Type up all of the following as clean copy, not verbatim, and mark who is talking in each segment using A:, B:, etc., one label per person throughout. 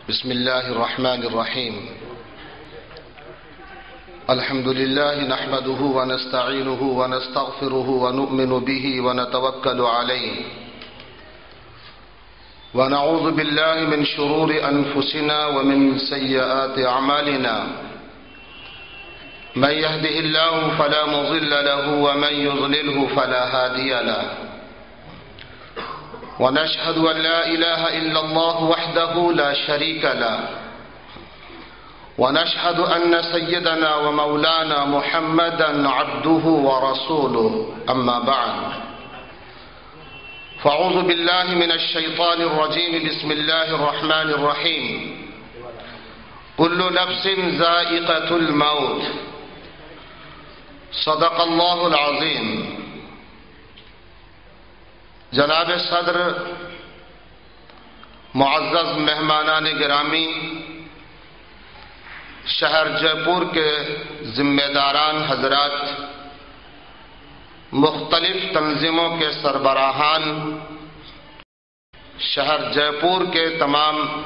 A: بسم الله الرحمن الرحيم. الحمد لله نحمده ونستعينه ونستغفره ونؤمن به ونتوكل عليه ونعوذ بالله من شرور أنفسنا ومن سيئات أعمالنا. من يهده الله فلا مضل له ومن يضلله فلا هادي له. ونشهد أن لا إله إلا الله وحده لا شريك له. ونشهد أن سيدنا ومولانا محمدا عبده ورسوله. أما بعد، فأعوذ بالله من الشيطان الرجيم. بسم الله الرحمن الرحيم. كل نفس ذائقة الموت. صدق الله العظيم. جناب صدر، معزز مہمانان گرامی، شہر جے پور کے ذمہ داران حضرات، مختلف تنظیموں کے سربراہان، شہر جے پور کے تمام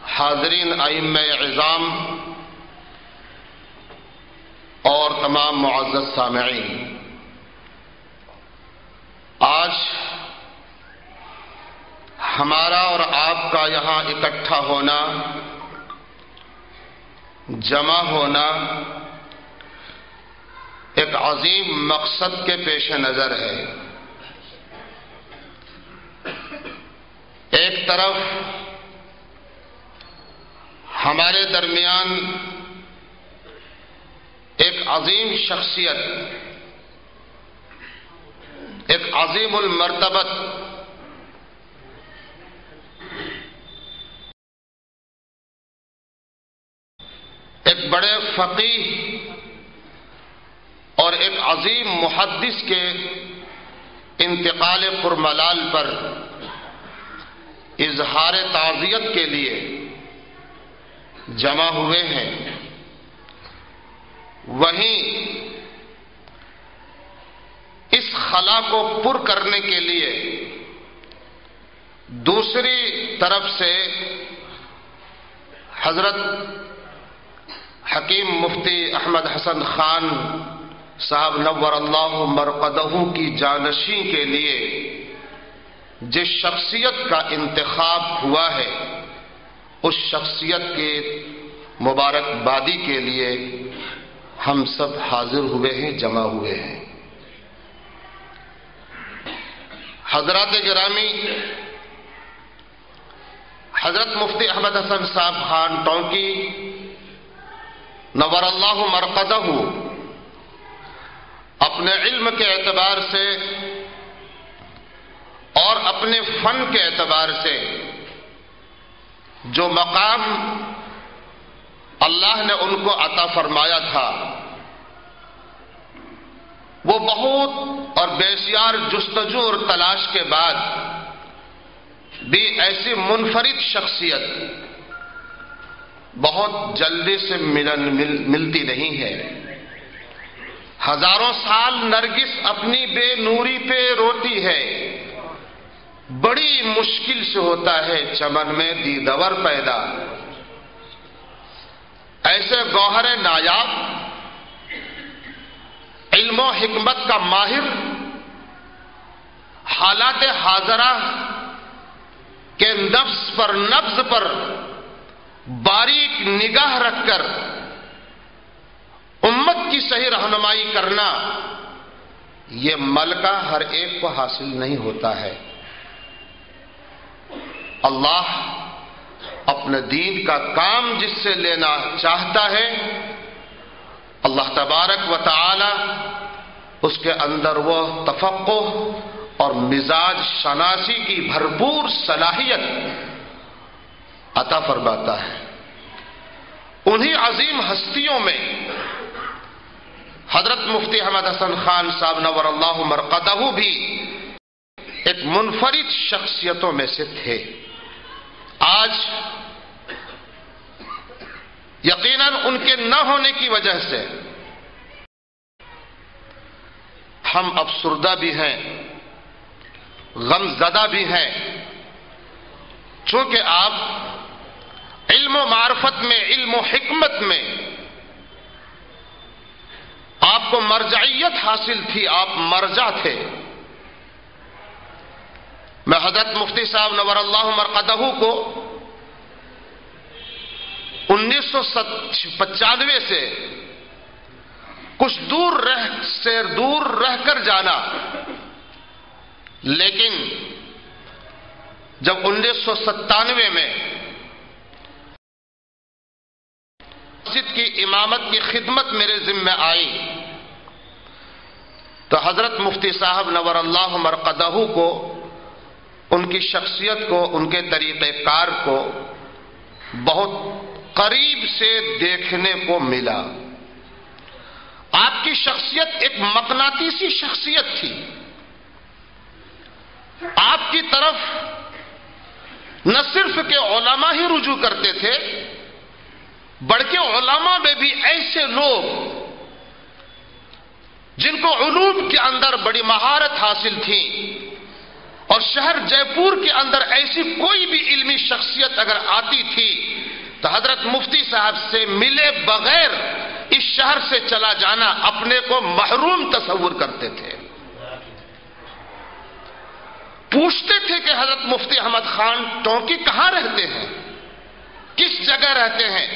A: حاضرین ائمہ اعظام اور تمام معزز سامعین، آج ہمارا اور آپ کا یہاں اکٹھا ہونا، جمع ہونا ایک عظیم مقصد کے پیش نظر ہے۔ ایک طرف ہمارے درمیان ایک عظیم شخصیت، ایک عظیم المرتبت، ایک بڑے فقیہ اور ایک عظیم محدث کے انتقال پرملال پر اظہار تعزیت کے لیے جمع ہوئے ہیں۔ وہیں اس خلا کو پر کرنے کے لیے دوسری طرف سے حضرت حکیم مفتی احمد حسن خان صاحب نور اللہ مرقدہ کی جانشین کے لیے جس شخصیت کا انتخاب ہوا ہے، اس شخصیت کے مبارکبادی کے لیے ہم سب حاضر ہوئے ہیں، جمع ہوئے ہیں۔ حضرات گرامی، حضرت مفتی احمد حسن صاحب خان ٹونکی نور اللہ مرقدہ اپنے علم کے اعتبار سے اور اپنے فن کے اعتبار سے جو مقام اللہ نے ان کو عطا فرمایا تھا، وہ بہت اور بسیار جستجو اور تلاش کے بعد بھی ایسی منفرد شخصیت بہت جلدی سے ملتی نہیں ہے۔ ہزاروں سال نرگس اپنی بے نوری پہ روتی ہے، بڑی مشکل سے ہوتا ہے چمن میں دیدور پیدا۔ ایسے گوہر نایاب، علم و حکمت کا ماہر، حالات حاضرہ کے نفس پر نبض پر باریک نگاہ رکھ کر امت کی صحیح رہنمائی کرنا، یہ ملکہ ہر ایک کو حاصل نہیں ہوتا ہے۔ اللہ اپنے دین کا کام جس سے لینا چاہتا ہے، اللہ تبارک و تعالی اس کے اندر وہ تفقہ اور مزاج شناسی کی بھرپور صلاحیت عطا فرماتا ہے۔ انہی عظیم ہستیوں میں حضرت مفتی احمد حسن خان صاحب نور اللہ مرقدہ بھی ایک منفرد شخصیتوں میں سے تھے۔ آج یقیناً ان کے نہ ہونے کی وجہ سے ہم افسردہ بھی ہیں، غم زدہ بھی ہیں، چونکہ آپ علم و معرفت میں، علم و حکمت میں آپ کو مرجعیت حاصل تھی، آپ مرجع تھے۔ میں حضرت مفتی صاحب نور اللہ مرقدہ کو 1995 سے کچھ دور رہ کر جانا، لیکن جب 1997 میں مسجد کی امامت کی خدمت میرے ذمہ آئی تو حضرت مفتی صاحب نور اللہ مرقدہ کو، ان کی شخصیت کو، ان کے طریقہ کار کو بہت قریب سے دیکھنے کو ملا۔ آپ کی شخصیت ایک مقناطیسی شخصیت تھی۔ آپ کی طرف نہ صرف کہ علماء ہی رجوع کرتے تھے، بلکہ علماء میں بھی ایسے لوگ جن کو علوم کے اندر بڑی مہارت حاصل تھی، اور شہر جے پور کے اندر ایسی کوئی بھی علمی شخصیت اگر آتی تھی تو حضرت مفتی صاحب سے ملے بغیر اس شہر سے چلا جانا اپنے کو محروم تصور کرتے تھے۔ پوچھتے تھے کہ حضرت مفتی احمد خان ٹونکی کہاں رہتے ہیں، کس جگہ رہتے ہیں۔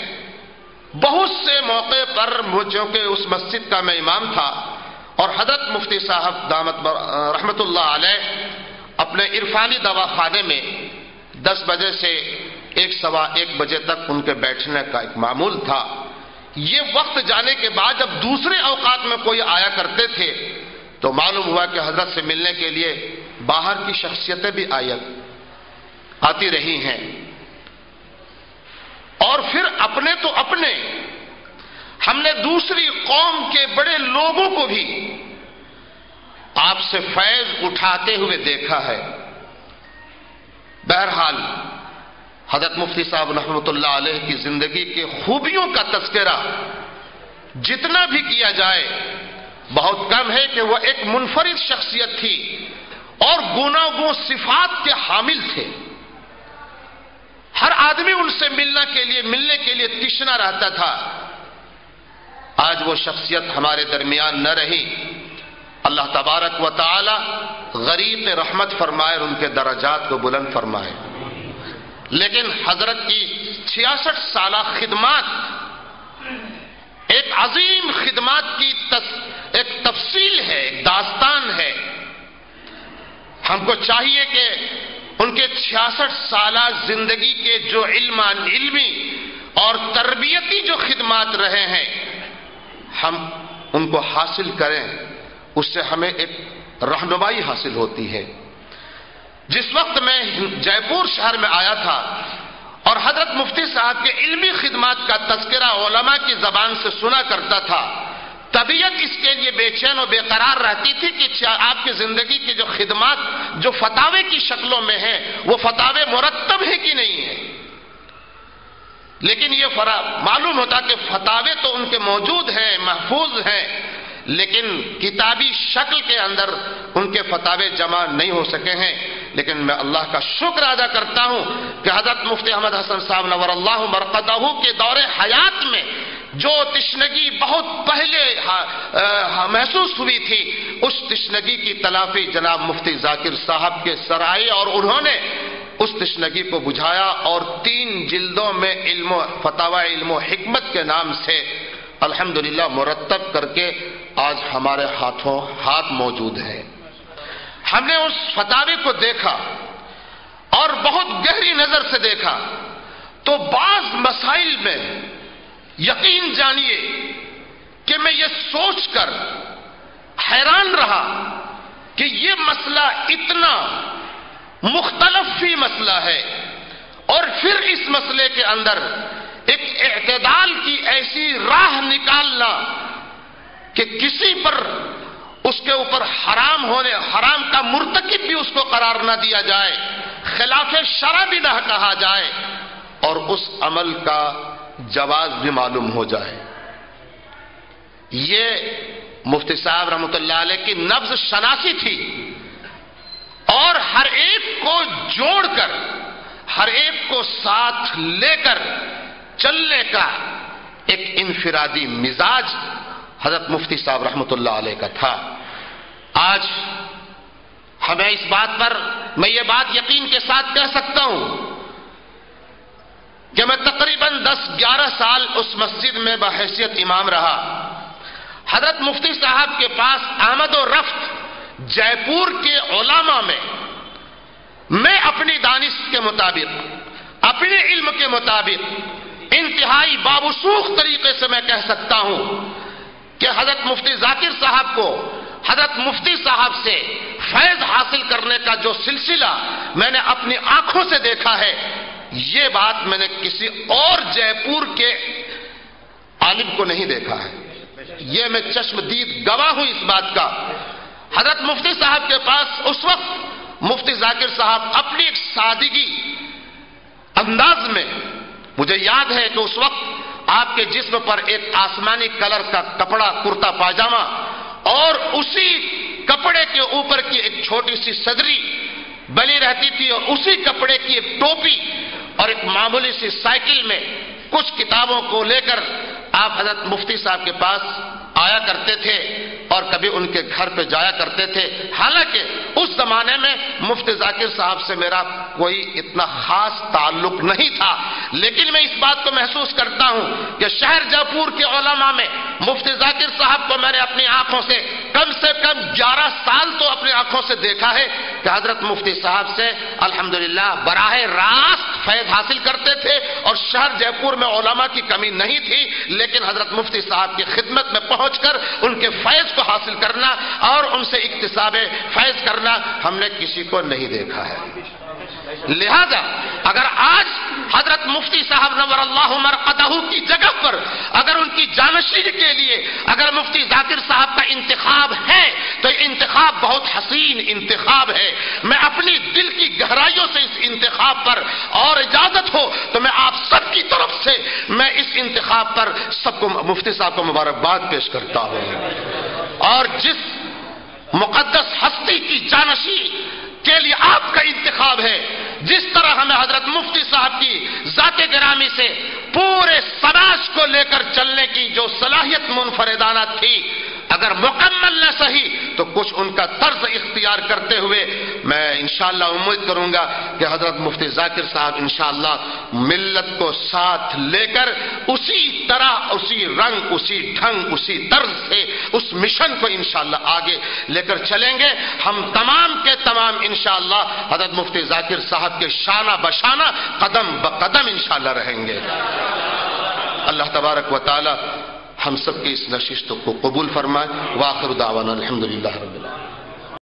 A: بہت سے موقع پر جو کہ اس مسجد کا میں امام تھا، اور حضرت مفتی صاحب دامت رحمت اللہ علیہ اپنے عرفانی دواخانے میں 10 بجے سے 1 بجے تک ان کے بیٹھنے کا ایک معمول تھا۔ یہ وقت جانے کے بعد جب دوسرے اوقات میں کوئی آیا کرتے تھے تو معلوم ہوا کہ حضرت سے ملنے کے لیے باہر کی شخصیتیں بھی آتی رہی ہیں، اور پھر اپنے تو اپنے، ہم نے دوسری قوم کے بڑے لوگوں کو بھی آپ سے فیض اٹھاتے ہوئے دیکھا ہے۔ بہرحال حضرت مفتی صاحب رحمۃ اللہ علیہ کی زندگی کے خوبیوں کا تذکرہ جتنا بھی کیا جائے بہت کم ہے کہ وہ ایک منفرد شخصیت تھی اور گناگوں صفات کے حامل تھے۔ ہر آدمی ان سے ملنے کے لیے تشنا رہتا تھا۔ آج وہ شخصیت ہمارے درمیان نہ رہی۔ اللہ تبارک و تعالی غریب رحمت فرمائے اور ان کے درجات کو بلند فرمائے۔ لیکن حضرت کی 66 سالہ خدمات ایک عظیم خدمات کی ایک تفصیل ہے، ایک داستان ہے۔ ہم کو چاہیے کہ ان کے 66 سالہ زندگی کے جو علمی اور تربیتی جو خدمات رہے ہیں ہم ان کو حاصل کریں، اس سے ہمیں ایک رہنمائی حاصل ہوتی ہے۔ جس وقت میں جے پور شہر میں آیا تھا اور حضرت مفتی صاحب کے علمی خدمات کا تذکرہ علماء کی زبان سے سنا کرتا تھا، طبیعت اس کے لیے بے چین و بے قرار رہتی تھی کہ آپ کی زندگی کی جو خدمات جو فتاوے کی شکلوں میں ہیں وہ فتاوے مرتب ہیں کہ نہیں ہیں۔ لیکن یہ معلوم ہوتا کہ فتاوے تو ان کے موجود ہیں، محفوظ ہیں، لیکن کتابی شکل کے اندر ان کے فتاوے جمع نہیں ہو سکے ہیں۔ لیکن میں اللہ کا شکر ادا کرتا ہوں کہ حضرت مفتی احمد حسن صاحب نور اللہ مرقدہ کے دور حیات میں جو تشنگی بہت پہلے محسوس ہوئی تھی، اس تشنگی کی تلافی جناب مفتی ذاکر صاحب کے سرائے اور انہوں نے اس تشنگی کو بجھایا اور 3 جلدوں میں فتاوی علم و حکمت کے نام سے الحمدللہ مرتب کر کے آج ہمارے ہاتھ موجود ہے۔ ہم نے اس فتاوی کو دیکھا اور بہت گہری نظر سے دیکھا تو بعض مسائل میں یقین جانیے کہ میں یہ سوچ کر حیران رہا کہ یہ مسئلہ اتنا مختلف فی مسئلہ ہے، اور پھر اس مسئلے کے اندر ایک اعتدال کی ایسی راہ نکالنا کہ کسی پر اس کے اوپر حرام کا مرتکب بھی اس کو قرار نہ دیا جائے، خلاف شرع بھی نہ کہا جائے، اور اس عمل کا جواز بھی معلوم ہو جائے۔ یہ مفتی صاحب رحمۃ اللہ علیہ کی نبض شناسی تھی، اور ہر ایک کو جوڑ کر ہر ایک کو ساتھ لے کر چلنے کا ایک انفرادی مزاج حضرت مفتی صاحب رحمۃ اللہ علیہ کا تھا. آج ہمیں اس بات پر میں یہ بات یقین کے ساتھ کہہ سکتا ہوں کہ میں تقریباً 10-11 سال اس مسجد میں بحیثیت امام رہا. حضرت مفتی صاحب کے پاس آمد و رفت جے پور کے علماء میں اپنی دانش کے مطابق، اپنے علم کے مطابق انتہائی بابوسوخ طریقے سے میں کہہ سکتا ہوں کہ حضرت مفتی ذاکر صاحب کو حضرت مفتی صاحب سے فیض حاصل کرنے کا جو سلسلہ میں نے اپنی آنکھوں سے دیکھا ہے، یہ بات میں نے کسی اور جے پور کے عالم کو نہیں دیکھا ہے. یہ میں چشم دید گواہ ہوں اس بات کا. حضرت مفتی صاحب کے پاس اس وقت مفتی ذاکر صاحب اپنی ایک سادگی انداز میں، مجھے یاد ہے کہ اس وقت آپ کے جسم پر ایک آسمانی کلر کا کپڑا کرتا پاجامہ اور اسی کپڑے کے اوپر کی ایک چھوٹی سی صدری بلی رہتی تھی، اور اسی کپڑے کی ایک ٹوپی اور ایک معمولی سی سائیکل میں کچھ کتابوں کو لے کر آپ حضرت مفتی صاحب کے پاس آیا کرتے تھے اور کبھی ان کے گھر پہ جایا کرتے تھے. حالانکہ اس زمانے میں مفتی ذاکر صاحب سے میرا کوئی اتنا خاص تعلق نہیں تھا، لیکن میں اس بات کو محسوس کرتا ہوں کہ شہر جے پور کے علماء میں مفتی ذاکر صاحب کو میں نے اپنی آنکھوں سے کم 11 سال تو اپنی آنکھوں سے دیکھا ہے کہ حضرت مفتی صاحب سے الحمدللہ براہ راست فیض حاصل کرتے تھے، اور شہر جے پور میں علماء کی کمی نہیں تھی، لیکن حضرت مفتی صاحب کی خدمت میں پہنچ کر ان کے فیض کو حاصل کرنا اور ان سے اکتساب فیض کرنا ہم نے کسی کو نہیں دیکھا ہے. لہذا اگر آج حضرت مفتی صاحب نور اللہ مرقدہ کی جگہ پر اگر ان کی جانشین کے لیے اگر مفتی ذاکر صاحب کا انتخاب ہے تو یہ انتخاب بہت حسین انتخاب ہے. میں اپنی دل کی گہرائیوں سے اس انتخاب پر، اور اجازت ہو تو میں آپ سب کی طرف سے میں اس انتخاب پر سب کو مفتی صاحب کو مبارکباد پیش کرتا ہوں. اور جس مقدس ہستی کی جانشین کے لیے آپ کا انتخاب ہے، جس طرح ہمیں حضرت مفتی صاحب کی ذات گرامی سے پورے سماج کو لے کر چلنے کی جو صلاحیت منفردانہ تھی، اگر مکمل نہ صحیح تو کچھ ان کا طرز اختیار کرتے ہوئے میں انشاءاللہ امید کروں گا کہ حضرت مفتی ذاکر صاحب انشاءاللہ ملت کو ساتھ لے کر اسی طرح، اسی رنگ، اسی ڈھنگ، اسی طرز سے اس مشن کو انشاءاللہ آگے لے کر چلیں گے. ہم تمام کے تمام انشاءاللہ حضرت مفتی ذاکر صاحب کے شانہ بشانہ قدم بقدم انشاءاللہ رہیں گے. اللہ تبارک و تعالی ہم سب کی اس نشست کو قبول فرمائے. وآخر دعوانا الحمدللہ رب العالمین.